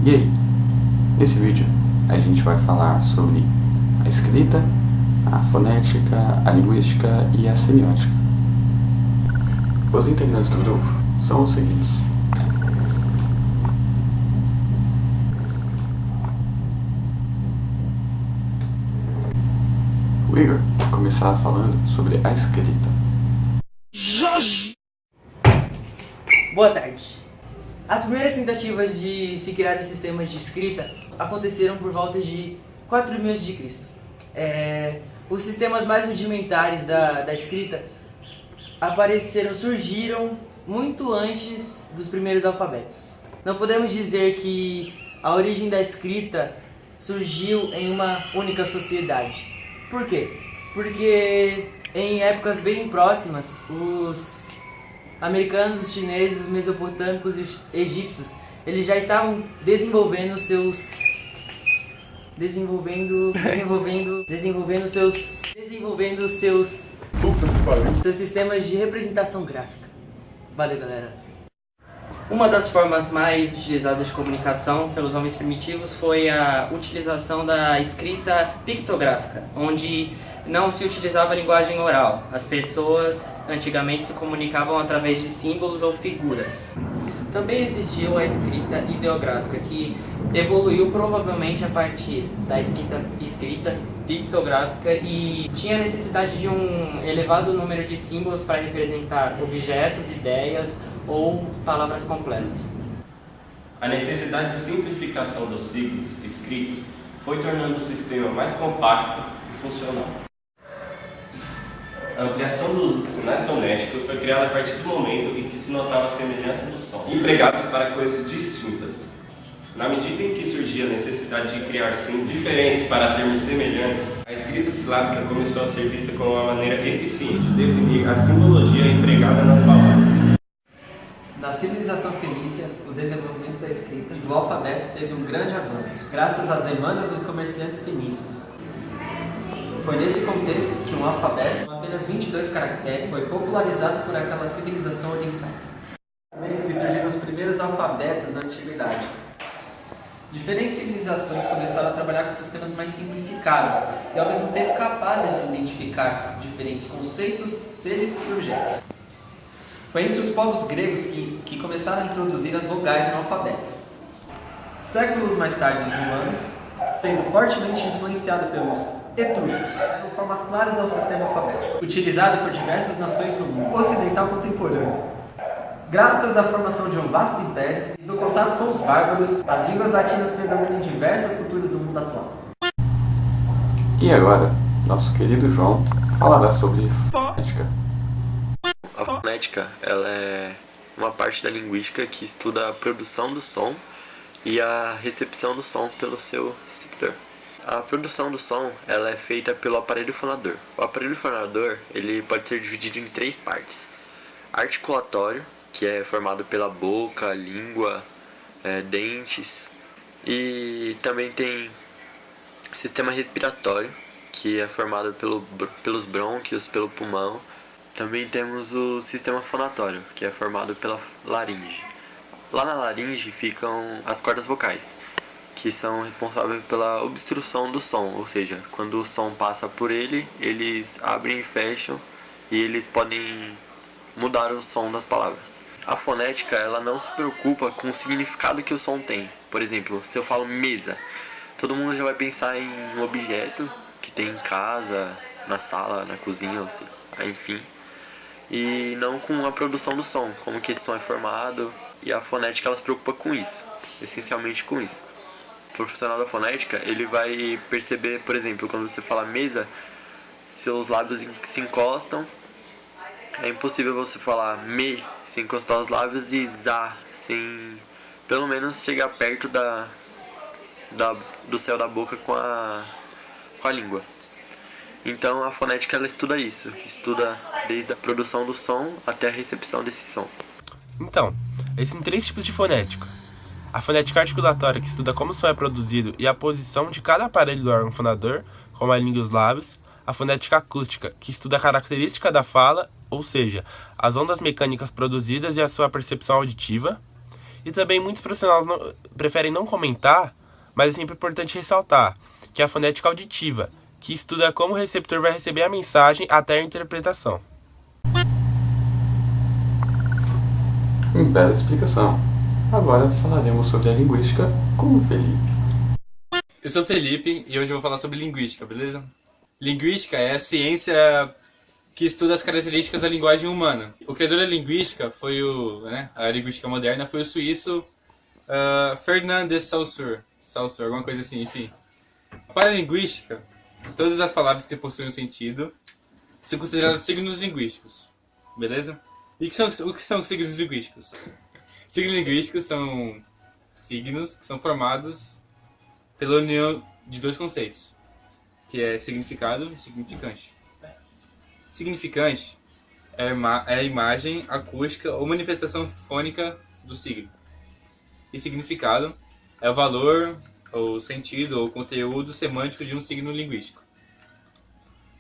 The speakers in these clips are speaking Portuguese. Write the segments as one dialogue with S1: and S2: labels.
S1: E aí, nesse vídeo a gente vai falar sobre a escrita, a fonética, a linguística e a semiótica. Os integrantes do grupo são os seguintes: o Igor vai começar falando sobre a escrita.
S2: Boa tarde. As primeiras tentativas de se criar os sistemas de escrita aconteceram por volta de 4000 a.C. Os sistemas mais rudimentares da escrita surgiram muito antes dos primeiros alfabetos. Não podemos dizer que a origem da escrita surgiu em uma única sociedade. Por quê? Porque em épocas bem próximas, os americanos, os chineses, os mesopotâmicos e os egípcios, eles já estavam desenvolvendo seus sistemas de representação gráfica. Valeu, galera.
S3: Uma das formas mais utilizadas de comunicação pelos homens primitivos foi a utilização da escrita pictográfica, onde não se utilizava a linguagem oral. As pessoas antigamente se comunicavam através de símbolos ou figuras. Também existiu a escrita ideográfica, que evoluiu provavelmente a partir da escrita pictográfica e tinha necessidade de um elevado número de símbolos para representar objetos, ideias ou palavras completas.
S4: A necessidade de simplificação dos signos escritos foi tornando o sistema mais compacto e funcional. A ampliação do uso de sinais fonéticos foi criada a partir do momento em que se notava a semelhança dos sons, empregados para coisas distintas. Na medida em que surgia a necessidade de criar símbolos diferentes para termos semelhantes, a escrita silábica começou a ser vista como uma maneira eficiente de definir a simbologia empregada nas palavras.
S5: Na civilização fenícia, o desenvolvimento da escrita e do alfabeto teve um grande avanço, graças às demandas dos comerciantes fenícios. Foi nesse contexto que um alfabeto, com apenas 22 caracteres, foi popularizado por aquela civilização oriental. Que surgiram os primeiros alfabetos na antiguidade. Diferentes civilizações começaram a trabalhar com sistemas mais simplificados e ao mesmo tempo capazes de identificar diferentes conceitos, seres e objetos. Foi entre os povos gregos que começaram a introduzir as vogais no alfabeto. Séculos mais tarde, os romanos, sendo fortemente influenciados pelos etruscos, deram formas claras ao sistema alfabético, utilizado por diversas nações do mundo ocidental contemporâneo. Graças à formação de um vasto império e do contato com os bárbaros, as línguas latinas predominam em diversas culturas do mundo atual.
S1: E agora, nosso querido João falará sobre fonética.
S6: A fonética, ela é uma parte da linguística que estuda a produção do som e a recepção do som pelo seu receptor. A produção do som, ela é feita pelo aparelho fonador. O aparelho fonador, ele pode ser dividido em três partes: articulatório, que é formado pela boca, língua, dentes, e também tem sistema respiratório, que é formado pelos brônquios, pelo pulmão. Também temos o sistema fonatório, que é formado pela laringe. Lá na laringe ficam as cordas vocais, que são responsáveis pela obstrução do som, ou seja, quando o som passa por ele, eles abrem e fecham e eles podem mudar o som das palavras. A fonética, ela não se preocupa com o significado que o som tem. Por exemplo, se eu falo mesa, todo mundo já vai pensar em um objeto que tem em casa, na sala, na cozinha, ou seja, enfim. E não com a produção do som, como que esse som é formado, e a fonética ela se preocupa com isso, essencialmente com isso. O profissional da fonética, ele vai perceber, por exemplo, quando você fala mesa, seus lábios se encostam, é impossível você falar me sem encostar os lábios e za sem pelo menos chegar perto do céu da boca com a língua. Então a fonética ela estuda isso, estuda desde a produção do som até a recepção desse som.
S7: Então, existem três tipos de fonética. A fonética articulatória, que estuda como o som é produzido e a posição de cada aparelho do órgão fonador, como a língua e os lábios. A fonética acústica, que estuda a característica da fala, ou seja, as ondas mecânicas produzidas e a sua percepção auditiva. E também muitos profissionais preferem não comentar, mas é sempre importante ressaltar que é a fonética auditiva, que estuda como o receptor vai receber a mensagem até a interpretação.
S1: Bela explicação. Agora falaremos sobre a linguística com o Felipe.
S8: Eu sou o Felipe e hoje eu vou falar sobre linguística, beleza? Linguística é a ciência que estuda as características da linguagem humana. O criador da linguística foi a linguística moderna foi o suíço Ferdinand de Saussure, alguma coisa assim, enfim. Para a linguística, todas as palavras que possuem um sentido são consideradas signos linguísticos, beleza? E o que são signos linguísticos? Signos linguísticos são signos que são formados pela união de dois conceitos, que é significado e significante. Significante é a imagem acústica ou manifestação fônica do signo. E significado é o valor, ou sentido, ou conteúdo semântico de um signo linguístico.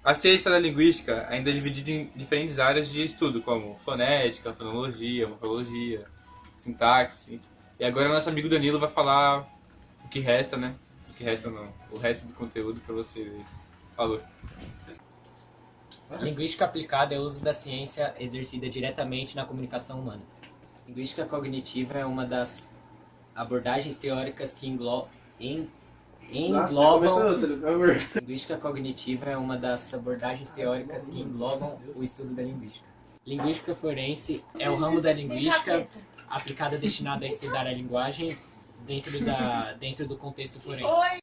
S8: A ciência da linguística ainda é dividida em diferentes áreas de estudo, como fonética, fonologia, morfologia, sintaxe. E agora nosso amigo Danilo vai falar o que resta, né? O resto do conteúdo para você ver. Falou.
S9: Linguística aplicada é o uso da ciência exercida diretamente na comunicação humana. Linguística cognitiva é uma das abordagens teóricas que englobam... Linguística cognitiva é uma das abordagens teóricas que englobam o estudo da linguística. Linguística forense é o ramo da linguística aplicada destinado a estudar a linguagem dentro do contexto forense.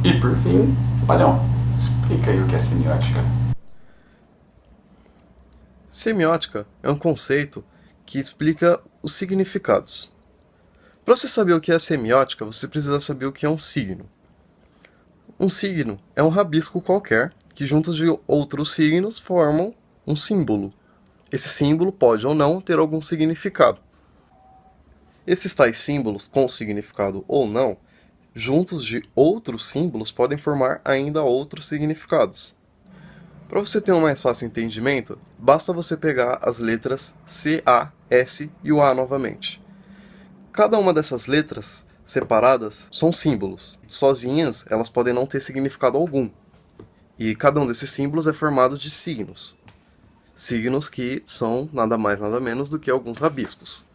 S1: E por fim, Palhão, explica aí o que é semiótica.
S10: Semiótica é um conceito que explica os significados. Para você saber o que é semiótica, você precisa saber o que é um signo. Um signo é um rabisco qualquer que, juntos de outros signos, formam um símbolo. Esse símbolo pode ou não ter algum significado. Esses tais símbolos, com significado ou não, juntos de outros símbolos, podem formar ainda outros significados. Para você ter um mais fácil entendimento, basta você pegar as letras C, A, S e o A novamente. Cada uma dessas letras separadas são símbolos. Sozinhas, elas podem não ter significado algum. E cada um desses símbolos é formado de signos. Signos que são nada mais nada menos do que alguns rabiscos.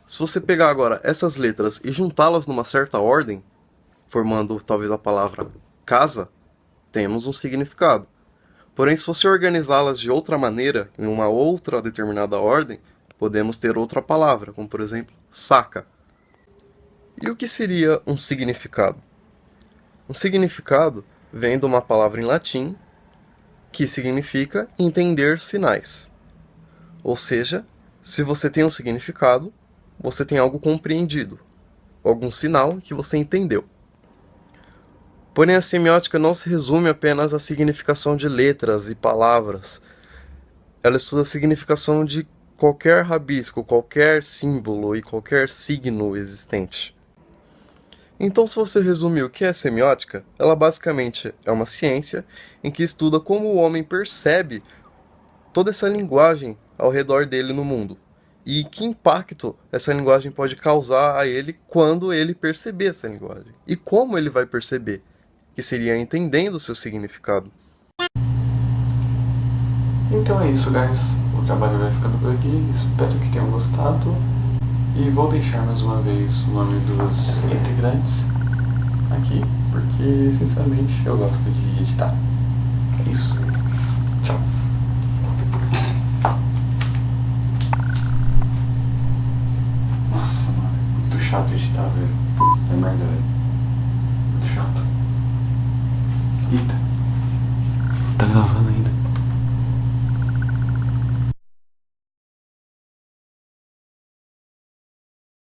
S10: Se você pegar agora essas letras e juntá-las numa certa ordem, formando talvez a palavra casa, temos um significado. Porém, se você organizá-las de outra maneira, em uma outra determinada ordem, podemos ter outra palavra, como por exemplo, saca. E o que seria um significado? Um significado vem de uma palavra em latim que significa entender sinais. Ou seja, se você tem um significado, você tem algo compreendido, algum sinal que você entendeu. Porém, a semiótica não se resume apenas à significação de letras e palavras. Ela estuda a significação de qualquer rabisco, qualquer símbolo e qualquer signo existente. Então, se você resumir o que é semiótica, ela basicamente é uma ciência em que estuda como o homem percebe toda essa linguagem ao redor dele no mundo. E que impacto essa linguagem pode causar a ele quando ele perceber essa linguagem. E como ele vai perceber, que seria entendendo o seu significado.
S1: Então é isso, guys. O trabalho vai ficando por aqui. Espero que tenham gostado. E vou deixar mais uma vez o nome dos integrantes aqui, porque sinceramente eu gosto de editar. É isso. Tchau. Nossa, mano, muito chato editar, velho. Puta merda, velho. Muito chato. Eita. Tá gravando ainda.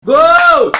S2: Gol!